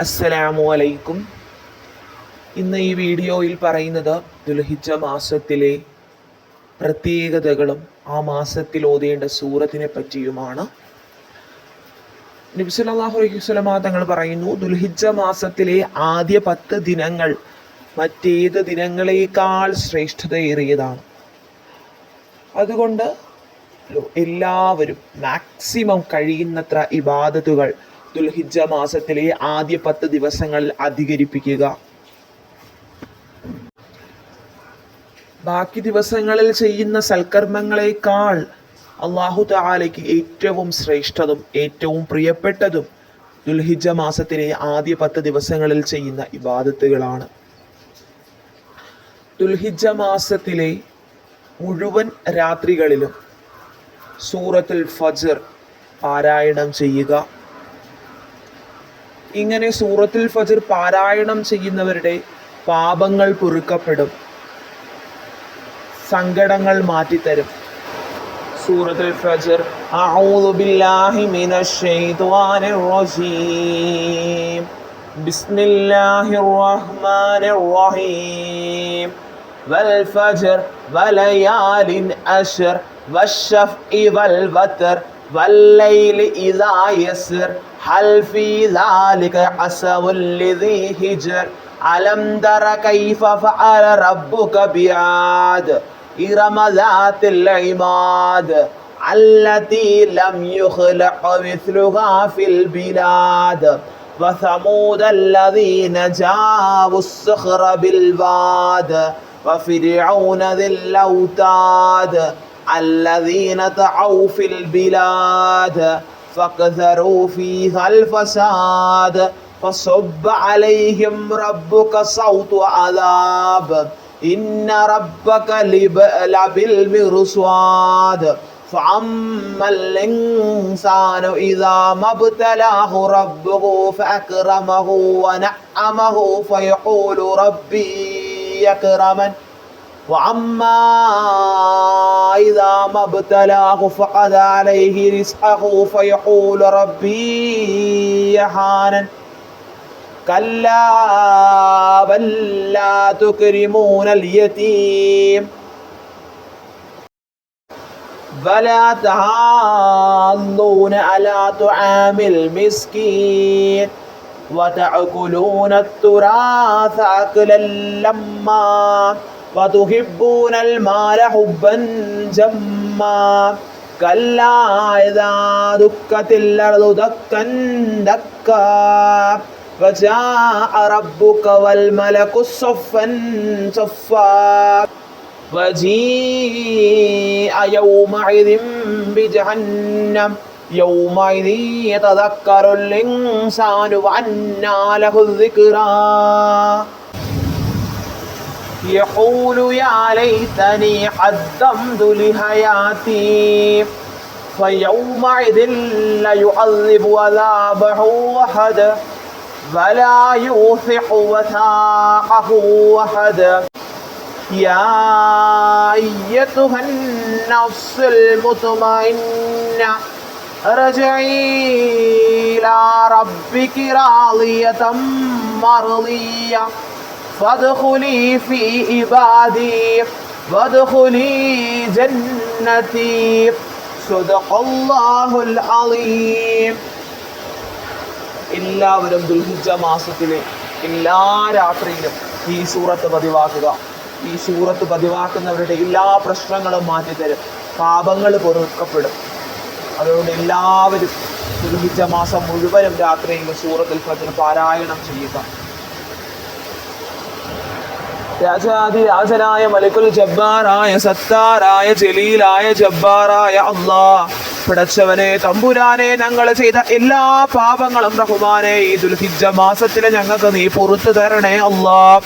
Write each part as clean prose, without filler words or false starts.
അസ്സലാമു അലൈക്കും. ഇന്ന് ഈ വീഡിയോയിൽ പറയുന്നത് ദുൽഹിജ്ജ മാസത്തിലെ പ്രത്യേകതകളും ആ മാസത്തിൽ ഓതേണ്ട സൂറത്തിനെ പറ്റിയുമാണ്. നബി സല്ലല്ലാഹു അലൈഹി വസല്ലമ തങ്ങൾ പറയുന്നു, ദുൽഹിജ്ജ മാസത്തിലെ ആദ്യ 10 ദിനങ്ങൾ മറ്റേത് ദിനങ്ങളേക്കാൾ ശ്രേഷ്ഠതയേറിയതാണ്. അതുകൊണ്ട് എല്ലാവരും മാക്സിമം കഴിയുന്നത്ര ഇബാദത്തുകൾ ദുൽഹിജ്ജ മാസത്തിലെ ആദ്യ 10 ദിവസങ്ങളിൽ അധികരിപ്പിക്കുക. ബാക്കി ദിവസങ്ങളിൽ ചെയ്യുന്ന സൽക്കർമ്മങ്ങളെക്കാൾ അല്ലാഹു തആലയ്ക്ക് ഏറ്റവും ശ്രേഷ്ഠതും ഏറ്റവും പ്രിയപ്പെട്ടതും ദുൽഹിജ്ജ മാസത്തിലെ ആദ്യ 10 ദിവസങ്ങളിൽ ചെയ്യുന്ന ഇബാദത്തുകളാണ്. ദുൽഹിജ്ജ മാസത്തിലെ മുഴുവൻ രാത്രികളിലും സൂറത്തുൽ ഫജ്ർ പാരായണം ചെയ്യുക. ഇങ്ങനെ സൂറത്തുൽ ഫജ്ർ പാരായണം ചെയ്യുന്നവരുടെ പാപങ്ങൾ പൊറുക്കപ്പെടും, സങ്കടങ്ങൾ മാറ്റിത്തരും. സൂറത്തുൽ ഫജ്ർ അഊദു ബില്ലാഹി മിനശ് ശൈത്വാനിർ റജീം ബിസ്മില്ലാഹിർ റഹ്മാനിർ റഹീം വൽ ഫജ്ർ വലയാലിൻ അശ്ർ വശഫഇ വൽ വത്ർ വല്ലൈലി ഇദാ യസ്ർ ഹൽ ഫീ ദാലിക ഖസമുൽ ലിദീ ഹിജ്ർ അലം തറ കൈഫ ഫഅല റബ്ബുക ബിആദ് ഇറമ ദാത്തിൽ ഇമാദ് അല്ലതി ലം യുഖ്ലഖ മിസ്ലുഹാ ഫിൽ ബിലാദ് വസമൂദ الذين جابوا الصخر بالواد وفرعون ذي الأوتاد الذين طغوا في البلاد فاكثروا فيها الفساد فصب عليهم ربك صوت عذاب إن ربك لبالمرصاد فأما الإنسان إذا ما ابتلاه ربه فأكرمه ونعمه فيقول ربي يكرمن وأما إذا ما ابتلاه فقد عليه رزقه فيقول ربي يهانن كلا بل لا تكرمون اليتيم ولا تحاضون على طعام المسكين وتأكلون التراث أكلا لما وتحبون المال حبا جما كلا إذا دكت الأرض دكا دكا وجاء ربك والملك صفا صفا وجيء يومئذ بجهنم يومئذ يتذكر الإنسان وأنى له الذكرى يقول يا ليتني قدمت لحياتي فيومئذ لا يعذب عذابه أحد ولا يوثق وثاقه أحد يا أيتها النفس المطمئنة ارجعي إلى ربك راضية مرضية فادخلي في عبادي وادخلي جنتي صدق الله العظيم. എല്ലാവരും ദുൽഹിജ്ജ മാസത്തിലെ എല്ലാ രാത്രിയിലും ഈ സൂറത്ത് പതിവാക്കുക. ഈ സൂറത്ത് പതിവാക്കുന്നവരുടെ എല്ലാ പ്രശ്നങ്ങളും മാറ്റിത്തരും, പാപങ്ങൾ പൊറുക്കപ്പെടും. അതുകൊണ്ട് എല്ലാവരും ദുൽഹിജ്ജ മാസം മുഴുവനും രാത്രിയിലും സൂറത്തുൽ ഫജ്ർ പാരായണം ചെയ്യുക. രാജാധിരാജനായ മലിക്കുൽ ജബ്ബാറായ സത്താറായ ജലീലായ ജബ്ബാറായ അല്ലാഹ്, പടച്ചവനെ തമ്പുരാനെ, ഞങ്ങൾ ചെയ്ത എല്ലാ പാപങ്ങളും റഹ്മാനെ ഈ ദുൽഹിജ്ജ മാസത്തില് ഞങ്ങൾക്ക് നീ പുറത്തു തരണേ അല്ലാഹ്.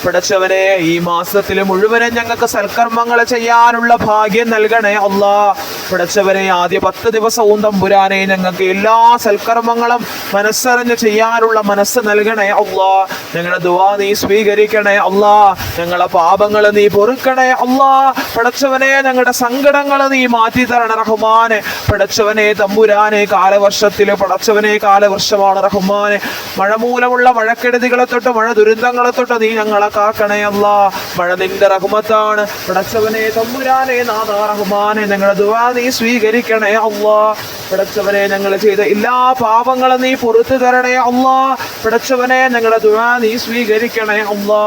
പടച്ചവനെ ഈ മാസത്തില് മുഴുവനും ഞങ്ങൾക്ക് സൽക്കർമ്മങ്ങൾ ചെയ്യാനുള്ള ഭാഗ്യം നൽകണേ അല്ലാഹ്. പടച്ചവനെ ആദ്യ 10 ദിവസവും തമ്പുരാനെ ഞങ്ങൾക്ക് എല്ലാ സൽക്കർമ്മങ്ങളും മനസ്സറിഞ്ഞ് ചെയ്യാനുള്ള മനസ്സ് നൽകണേ അല്ലാഹ്. ഞങ്ങളുടെ ദുആ നീ സ്വീകരിക്കണേ അല്ലാഹ്. ഞങ്ങളുടെ പാപങ്ങൾ നീ പൊറുക്കണേ അല്ലാഹ്. പടച്ചവനെ ഞങ്ങളുടെ സങ്കടങ്ങൾ നീ മാറ്റി തരണേ റഹ്മാനെ. പടച്ചവനെ തമ്പുരാനെ കാലവർഷത്തിലെ പടച്ചവനെ കാലവർഷമാണ് റഹ്മാനെ. മഴ മൂലമുള്ള മഴക്കെടുതികളെ തൊട്ട് മഴ ദുരന്തങ്ങളെ തൊട്ട് നീ ഞങ്ങളെ കാക്കണേ അല്ലാ. മഴ നിന്റെ റഹ്മത്താണ് പടച്ചവനെ തമ്പുരാനെ നാഥ റഹ്മാനെ. ഞങ്ങളുടെ ദുആ നീ സ്വീകരിക്കണേ അല്ലാ. പടച്ചവനെ ഞങ്ങൾ ചെയ്ത എല്ലാ പാപങ്ങളും നീ പുറത്തു തരണേ അല്ലാ. പടച്ചവനെ ഞങ്ങളുടെ ദുആ നീ സ്വീകരിക്കണേ അല്ലാ.